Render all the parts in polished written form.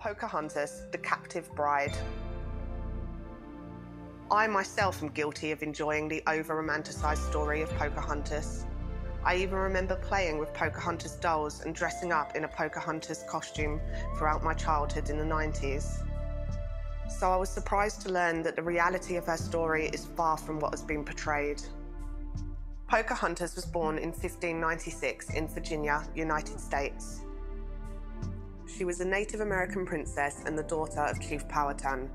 Pocahontas The Captive Bride. I myself am guilty of enjoying the over-romanticised story of Pocahontas. I even remember playing with Pocahontas dolls and dressing up in a Pocahontas costume throughout my childhood in the 90s. So I was surprised to learn that the reality of her story is far from what has been portrayed. Pocahontas was born in 1596 in Virginia, United States. She was a Native American princess and the daughter of Chief Powhatan.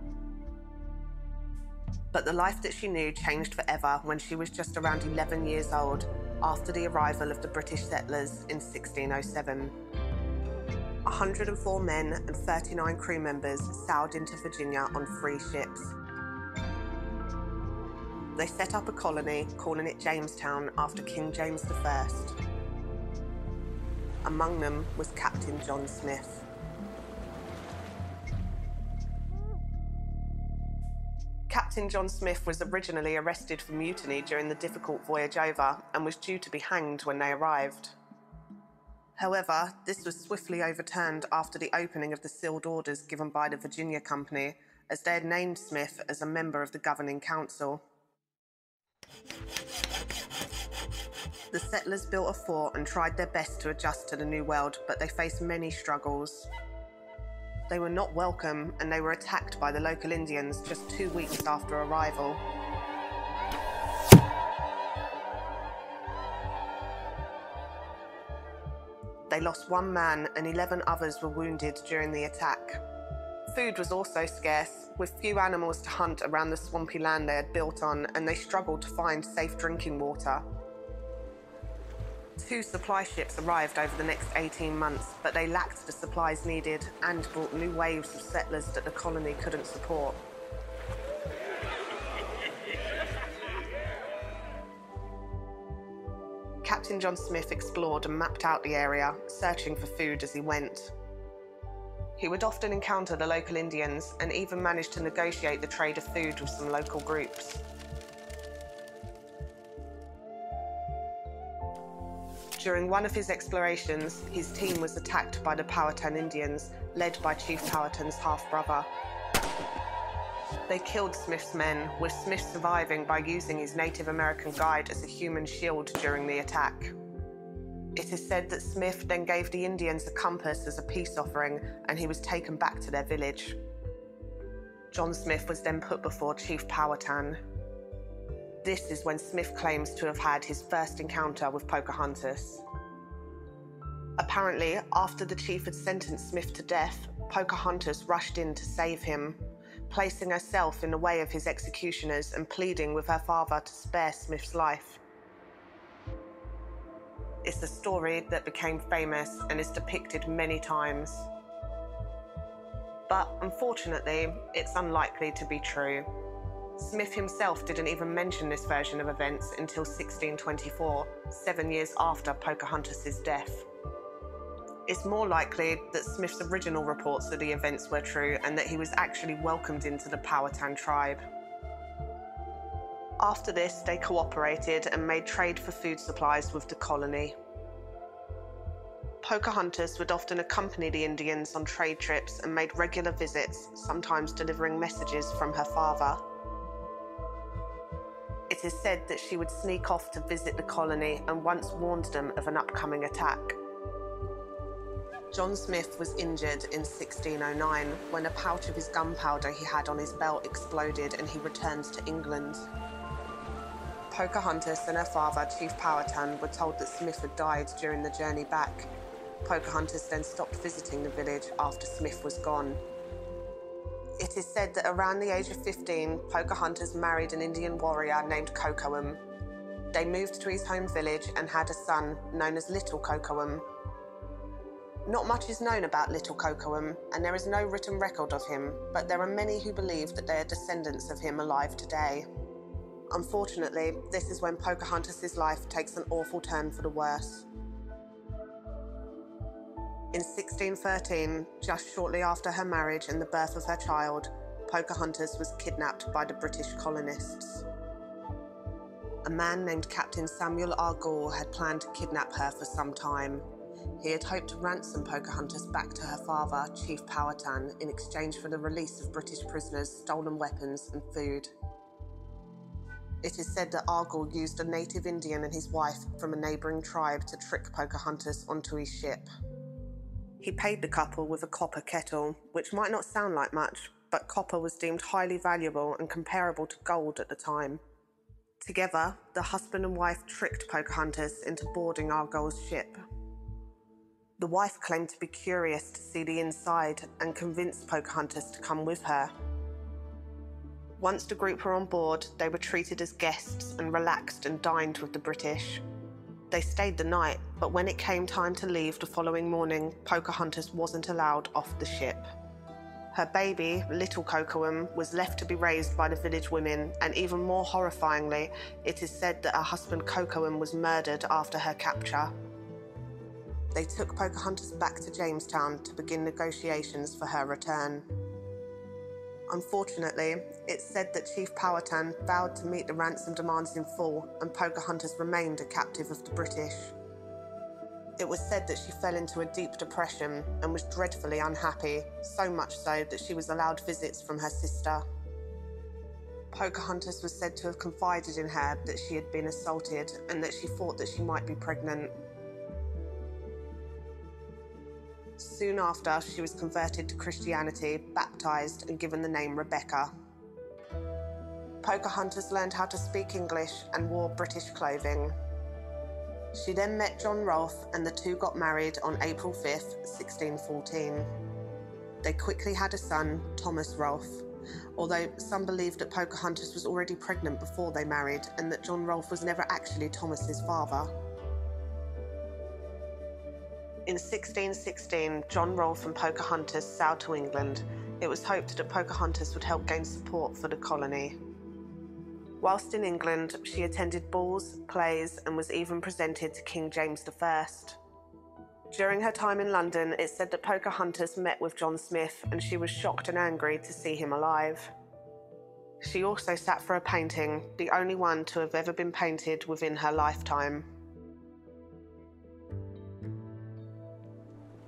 But the life that she knew changed forever when she was just around 11 years old after the arrival of the British settlers in 1607. 104 men and 39 crew members sailed into Virginia on 3 ships. They set up a colony, calling it Jamestown after King James I. Among them was Captain John Smith. Captain John Smith was originally arrested for mutiny during the difficult voyage over and was due to be hanged when they arrived. However, this was swiftly overturned after the opening of the sealed orders given by the Virginia Company, as they had named Smith as a member of the governing council. The settlers built a fort and tried their best to adjust to the new world, but they faced many struggles. They were not welcome, and they were attacked by the local Indians just 2 weeks after arrival. They lost 1 man and 11 others were wounded during the attack. Food was also scarce, with few animals to hunt around the swampy land they had built on, and they struggled to find safe drinking water. 2 supply ships arrived over the next 18 months, but they lacked the supplies needed and brought new waves of settlers that the colony couldn't support. Captain John Smith explored and mapped out the area, searching for food as he went. He would often encounter the local Indians and even managed to negotiate the trade of food with some local groups. During one of his explorations, his team was attacked by the Powhatan Indians, led by Chief Powhatan's half-brother. They killed Smith's men, with Smith surviving by using his Native American guide as a human shield during the attack. It is said that Smith then gave the Indians a compass as a peace offering, and he was taken back to their village. John Smith was then put before Chief Powhatan. This is when Smith claims to have had his first encounter with Pocahontas. Apparently, after the chief had sentenced Smith to death, Pocahontas rushed in to save him, placing herself in the way of his executioners and pleading with her father to spare Smith's life. It's a story that became famous and is depicted many times. But unfortunately, it's unlikely to be true. Smith himself didn't even mention this version of events until 1624, 7 years after Pocahontas' death. It's more likely that Smith's original reports of the events were true and that he was actually welcomed into the Powhatan tribe. After this, they cooperated and made trade for food supplies with the colony. Pocahontas would often accompany the Indians on trade trips and made regular visits, sometimes delivering messages from her father. It is said that she would sneak off to visit the colony and once warned them of an upcoming attack. John Smith was injured in 1609 when a pouch of his gunpowder he had on his belt exploded and he returned to England. Pocahontas and her father, Chief Powhatan, were told that Smith had died during the journey back. Pocahontas then stopped visiting the village after Smith was gone. It is said that around the age of 15, Pocahontas married an Indian warrior named Kocoum. They moved to his home village and had a son known as Little Kocoum. Not much is known about Little Kocoum, and there is no written record of him, but there are many who believe that they are descendants of him alive today. Unfortunately, this is when Pocahontas' life takes an awful turn for the worse. In 1613, just shortly after her marriage and the birth of her child, Pocahontas was kidnapped by the British colonists. A man named Captain Samuel Argall had planned to kidnap her for some time. He had hoped to ransom Pocahontas back to her father, Chief Powhatan, in exchange for the release of British prisoners, stolen weapons and food. It is said that Argall used a native Indian and his wife from a neighbouring tribe to trick Pocahontas onto his ship. He paid the couple with a copper kettle, which might not sound like much, but copper was deemed highly valuable and comparable to gold at the time. Together, the husband and wife tricked Pocahontas into boarding Argall's ship. The wife claimed to be curious to see the inside and convinced Pocahontas to come with her. Once the group were on board, they were treated as guests and relaxed and dined with the British. They stayed the night, but when it came time to leave the following morning, Pocahontas wasn't allowed off the ship. Her baby, little Kocoum, was left to be raised by the village women, and even more horrifyingly, it is said that her husband Kocoum was murdered after her capture. They took Pocahontas back to Jamestown to begin negotiations for her return. Unfortunately, it's said that Chief Powhatan vowed to meet the ransom demands in full, and Pocahontas remained a captive of the British. It was said that she fell into a deep depression and was dreadfully unhappy, so much so that she was allowed visits from her sister. Pocahontas was said to have confided in her that she had been assaulted and that she thought that she might be pregnant. Soon after, she was converted to Christianity, baptized, and given the name Rebecca. Pocahontas learned how to speak English and wore British clothing. She then met John Rolfe, and the two got married on April 5th, 1614. They quickly had a son, Thomas Rolfe, although some believe that Pocahontas was already pregnant before they married and that John Rolfe was never actually Thomas's father. In 1616, John Rolfe and Pocahontas sailed to England. It was hoped that Pocahontas would help gain support for the colony. Whilst in England, she attended balls, plays, and was even presented to King James I. During her time in London, it's said that Pocahontas met with John Smith, and she was shocked and angry to see him alive. She also sat for a painting, the only one to have ever been painted within her lifetime.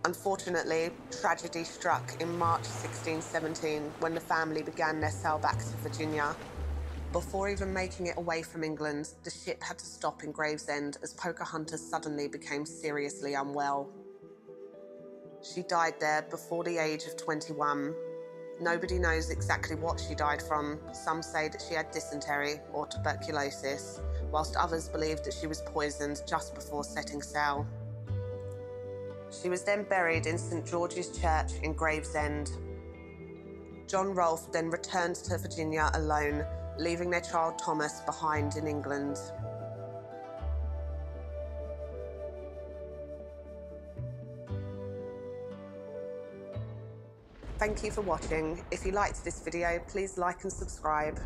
Unfortunately, tragedy struck in March 1617 when the family began their sail back to Virginia. Before even making it away from England, the ship had to stop in Gravesend as Pocahontas suddenly became seriously unwell. She died there before the age of 21. Nobody knows exactly what she died from. Some say that she had dysentery or tuberculosis, whilst others believe that she was poisoned just before setting sail. She was then buried in St. George's Church in Gravesend. John Rolfe then returned to Virginia alone, leaving their child Thomas behind in England. Thank you for watching. If you liked this video, please like and subscribe.